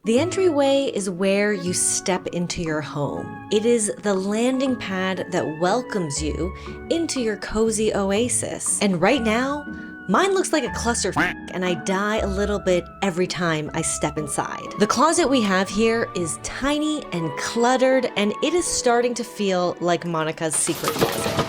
The entryway is where you step into your home. It is the landing pad that welcomes you into your cozy oasis. And right now, mine looks like a cluster and I die a little bit every time I step inside. The closet we have here is tiny and cluttered, and it is starting to feel like Monica's secret closet.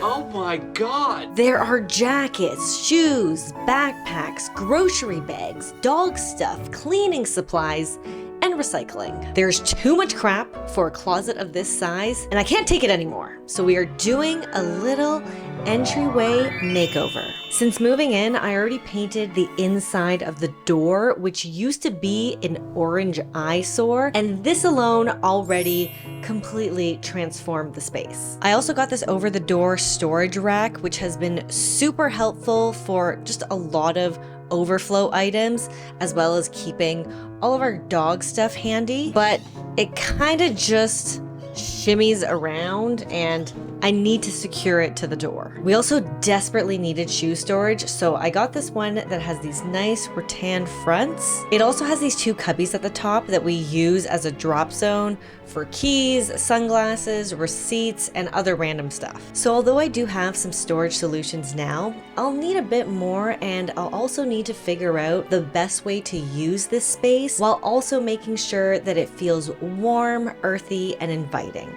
Oh my God! There are jackets, shoes, backpacks, grocery bags, dog stuff, cleaning supplies, and recycling. There's too much crap for a closet of this size, and I can't take it anymore. So we are doing a little entryway makeover. Since moving in, I already painted the inside of the door, which used to be an orange eyesore, and this alone already completely transformed the space. I also got this over the door storage rack, which has been super helpful for just a lot of overflow items, as well as keeping all of our dog stuff handy, but it kind of just shimmies around and I need to secure it to the door. We also desperately needed shoe storage, so I got this one that has these nice rattan fronts. It also has these two cubbies at the top that we use as a drop zone for keys, sunglasses, receipts, and other random stuff. So although I do have some storage solutions now, I'll need a bit more, and I'll also need to figure out the best way to use this space while also making sure that it feels warm, earthy, and inviting.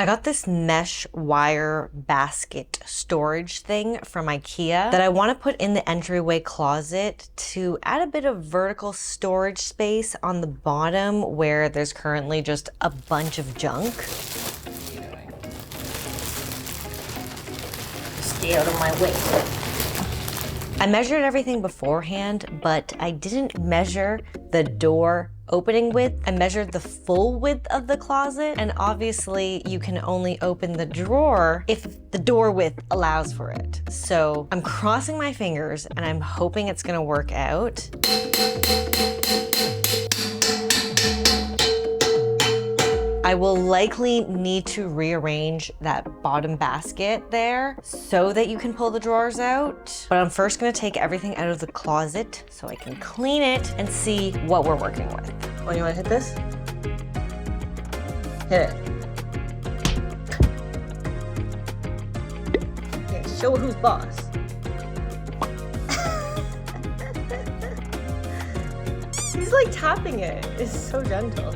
I got this mesh wire basket storage thing from IKEA that I want to put in the entryway closet to add a bit of vertical storage space on the bottom where there's currently just a bunch of junk. Stay out of my way. I measured everything beforehand, but I didn't measure the door opening width. I measured the full width of the closet, and obviously you can only open the drawer if the door width allows for it. So I'm crossing my fingers and I'm hoping it's gonna work out. I will likely need to rearrange that bottom basket there so that you can pull the drawers out. But I'm first gonna take everything out of the closet so I can clean it and see what we're working with. Oh, you wanna hit this? Hit it. Okay, show who's boss. He's like tapping it. It's so gentle.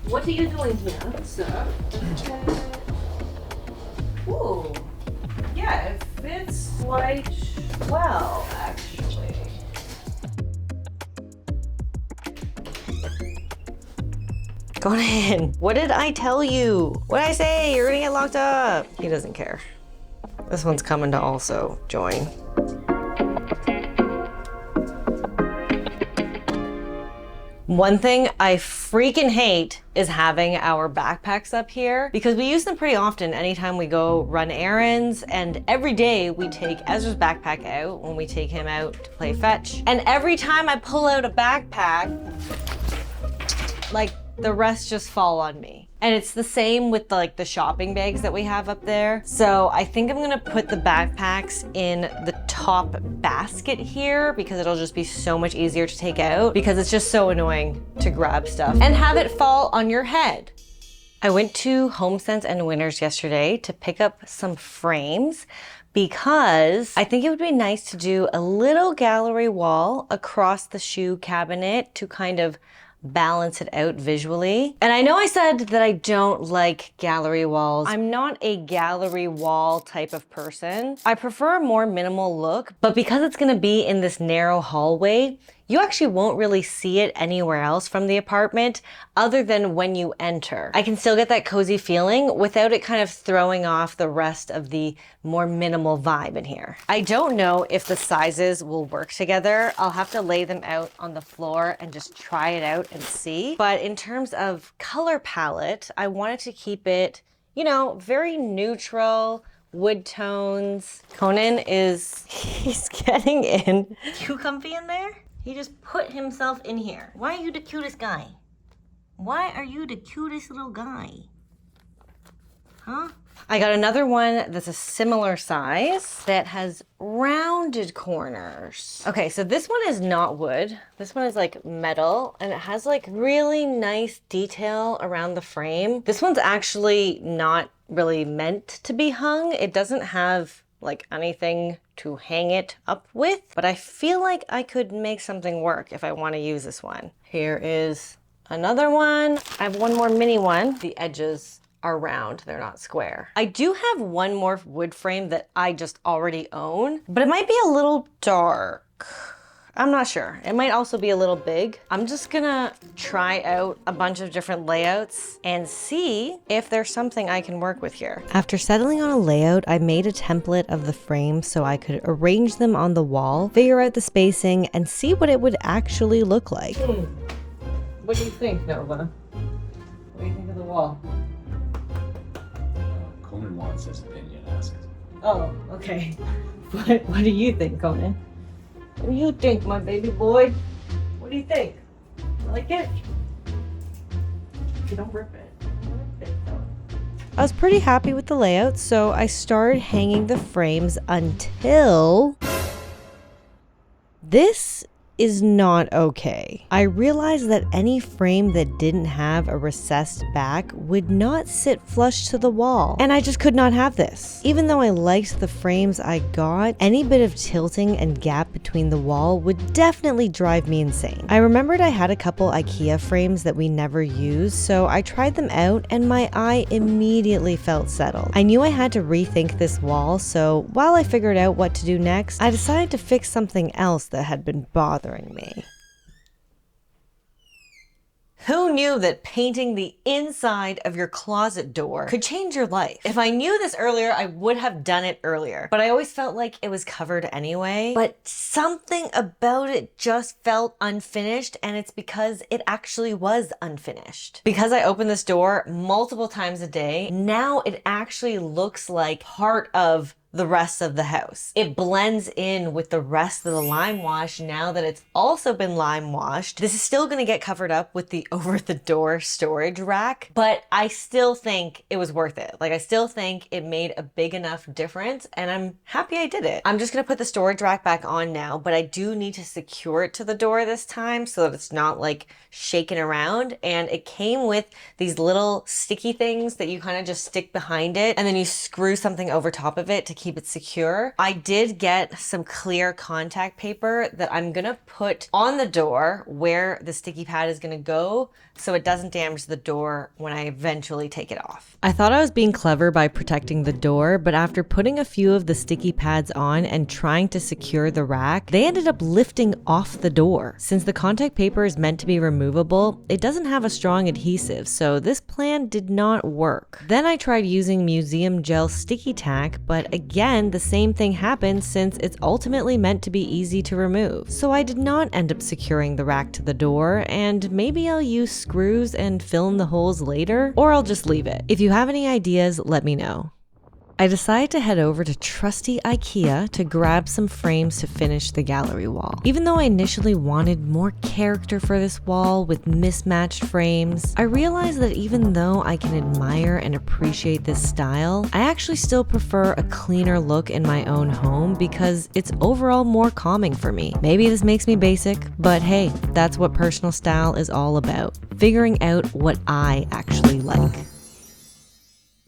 What are you doing here, sir? Ooh, yeah, it fits quite well, actually. Go in. What did I tell you? What did I say? You're gonna get locked up. He doesn't care. This one's coming to also join. One thing I freaking hate is having our backpacks up here because we use them pretty often anytime we go run errands, and every day we take Ezra's backpack out when we take him out to play fetch. And every time I pull out a backpack, like the rest just fall on me. And it's the same with the shopping bags that we have up there. So I think I'm gonna put the backpacks in the top basket here because it'll just be so much easier to take out because it's just so annoying to grab stuff and have it fall on your head. I went to HomeSense and Winners yesterday to pick up some frames because I think it would be nice to do a little gallery wall across the shoe cabinet to kind of balance it out visually. And I know I said that I don't like gallery walls. I'm not a gallery wall type of person. I prefer a more minimal look, but because it's gonna be in this narrow hallway, you actually won't really see it anywhere else from the apartment other than when you enter. I can still get that cozy feeling without it kind of throwing off the rest of the more minimal vibe in here. I don't know if the sizes will work together. I'll have to lay them out on the floor and just try it out and see. But in terms of color palette, I wanted to keep it, you know, very neutral, wood tones. Conan he's getting in. You comfy in there? He just put himself in here. Why are you the cutest guy? Why are you the cutest little guy? huh? I got another one that's a similar size that has rounded corners. Okay, so this one is not wood. This one is like metal and it has like really nice detail around the frame. This one's actually not really meant to be hung. It doesn't have like anything to hang it up with, but I feel like I could make something work if I want to use this one. Here is another one. I have one more mini one. The edges are round, they're not square. I do have one more wood frame that I just already own, but it might be a little dark. I'm not sure. It might also be a little big. I'm just gonna try out a bunch of different layouts and see if there's something I can work with here. After settling on a layout, I made a template of the frame so I could arrange them on the wall, figure out the spacing, and see what it would actually look like. What do you think, Nova? What do you think of the wall? Conan wants his opinion, ask it. Oh, okay. What do you think, Conan? What do you think, my baby boy? What do you think? You like it? You don't rip it. I was pretty happy with the layout, so I started hanging the frames until this is not okay. I realized that any frame that didn't have a recessed back would not sit flush to the wall, and I just could not have this. Even though I liked the frames I got, any bit of tilting and gap between the wall would definitely drive me insane. I remembered I had a couple IKEA frames that we never used, so I tried them out and my eye immediately felt settled. I knew I had to rethink this wall, so while I figured out what to do next, I decided to fix something else that had been bothering me. Who knew that painting the inside of your closet door could change your life? If I knew this earlier, I would have done it earlier, but I always felt like it was covered anyway. But something about it just felt unfinished, and it's because it actually was unfinished. Because I open this door multiple times a day, now it actually looks like part of the rest of the house. It blends in with the rest of the lime wash now that it's also been lime washed. This is still gonna get covered up with the over the door storage rack, but I still think it was worth it. Like, I still think it made a big enough difference, and I'm happy I did it. I'm just gonna put the storage rack back on now, but I do need to secure it to the door this time so that it's not like shaking around. And it came with these little sticky things that you kind of just stick behind it, and then you screw something over top of it to keep it secure. I did get some clear contact paper that I'm gonna put on the door where the sticky pad is gonna go so it doesn't damage the door when I eventually take it off. I thought I was being clever by protecting the door, but after putting a few of the sticky pads on and trying to secure the rack, they ended up lifting off the door. Since the contact paper is meant to be removable, it doesn't have a strong adhesive, so this plan did not work. Then I tried using museum gel sticky tack, but again, the same thing happened since it's ultimately meant to be easy to remove. So I did not end up securing the rack to the door, and maybe I'll use screws and fill in the holes later, or I'll just leave it. If you have any ideas, let me know. I decided to head over to trusty IKEA to grab some frames to finish the gallery wall. Even though I initially wanted more character for this wall with mismatched frames, I realized that even though I can admire and appreciate this style, I actually still prefer a cleaner look in my own home because it's overall more calming for me. Maybe this makes me basic, but hey, that's what personal style is all about. Figuring out what I actually like.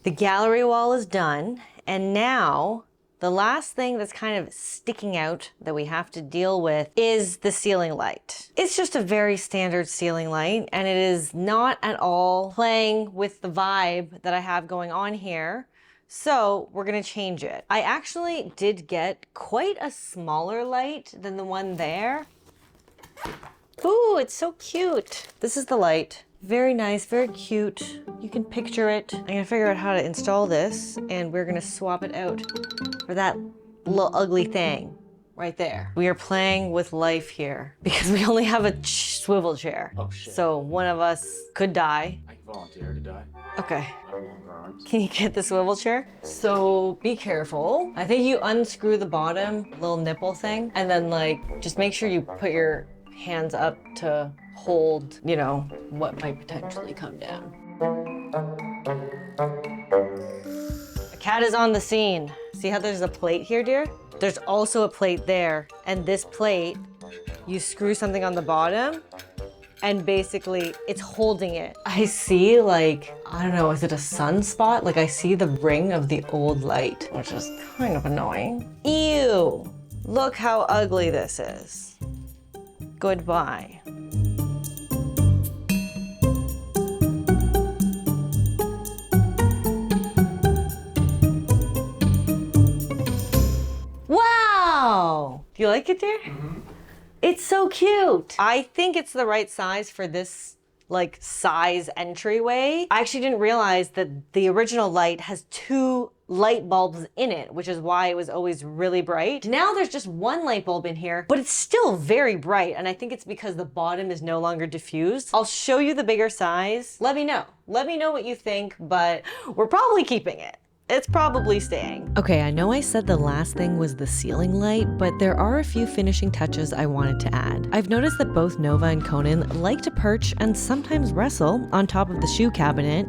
The gallery wall is done, and now the last thing that's kind of sticking out that we have to deal with is the ceiling light. It's just a very standard ceiling light, and it is not at all playing with the vibe that I have going on here. So we're gonna change it. I actually did get quite a smaller light than the one there. Ooh, it's so cute. This is the light. Very nice, very cute. You can picture it. I'm gonna figure out how to install this, and we're gonna swap it out for that little ugly thing right there. We are playing with life here because we only have a swivel chair. Oh shit. So one of us could die. I can volunteer to die. Okay. I have longer arms. Can you get the swivel chair? So be careful. I think you unscrew the bottom little nipple thing, and then like just make sure you put your hands up to hold, you know, what might potentially come down. Cat is on the scene. See how there's a plate here, dear? There's also a plate there. And this plate, you screw something on the bottom and basically it's holding it. I see like, I don't know, is it a sunspot? Like I see the ring of the old light, which is kind of annoying. Ew, look how ugly this is. Goodbye. Wow! Do you like it, dear? Mm-hmm. It's so cute. I think it's the right size for this like size entryway. I actually didn't realize that the original light has 2 light bulbs in it, which is why it was always really bright. Now there's just 1 light bulb in here, but it's still very bright. And I think it's because the bottom is no longer diffused. I'll show you the bigger size. Let me know. Let me know what you think, but we're probably keeping it. It's probably staying. Okay, I know I said the last thing was the ceiling light, but there are a few finishing touches I wanted to add. I've noticed that both Nova and Conan like to perch and sometimes wrestle on top of the shoe cabinet.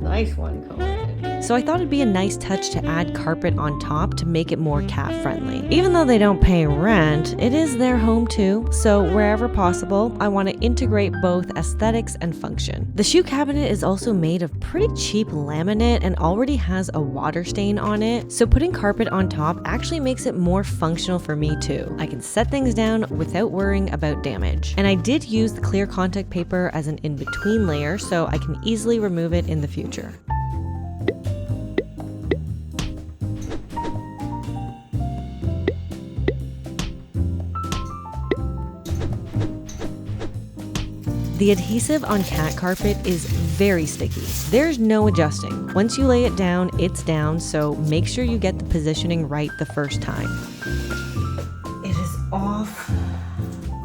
Nice one, Conan. So I thought it'd be a nice touch to add carpet on top to make it more cat friendly. Even though they don't pay rent, it is their home too, so wherever possible, I want to integrate both aesthetics and function. The shoe cabinet is also made of pretty cheap laminate and already has a water stain on it, so putting carpet on top actually makes it more functional for me too. I can set things down without worrying about damage. And I did use the clear contact paper as an in-between layer, so I can easily remove it in the future. The adhesive on cat carpet is very sticky. There's no adjusting. Once you lay it down, it's down, so make sure you get the positioning right the first time. It is off.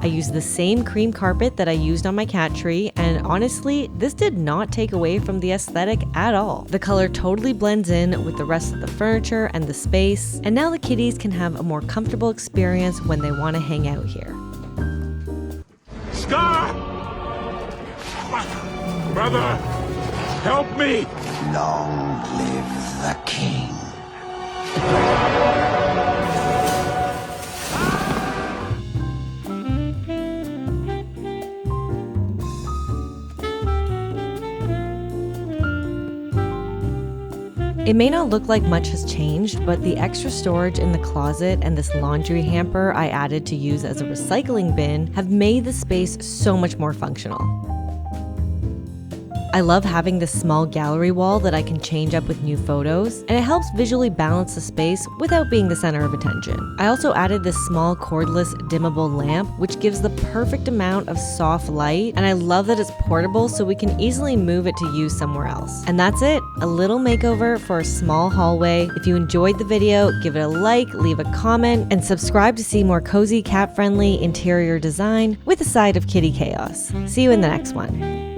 I used the same cream carpet that I used on my cat tree, and honestly, this did not take away from the aesthetic at all. The color totally blends in with the rest of the furniture and the space, and now the kitties can have a more comfortable experience when they want to hang out here. Scar! Brother, help me! Long live the king. It may not look like much has changed, but the extra storage in the closet and this laundry hamper I added to use as a recycling bin have made the space so much more functional. I love having this small gallery wall that I can change up with new photos, and it helps visually balance the space without being the center of attention. I also added this small cordless dimmable lamp, which gives the perfect amount of soft light, and I love that it's portable so we can easily move it to use somewhere else. And that's it, a little makeover for a small hallway. If you enjoyed the video, give it a like, leave a comment, and subscribe to see more cozy cat-friendly interior design with a side of kitty chaos. See you in the next one.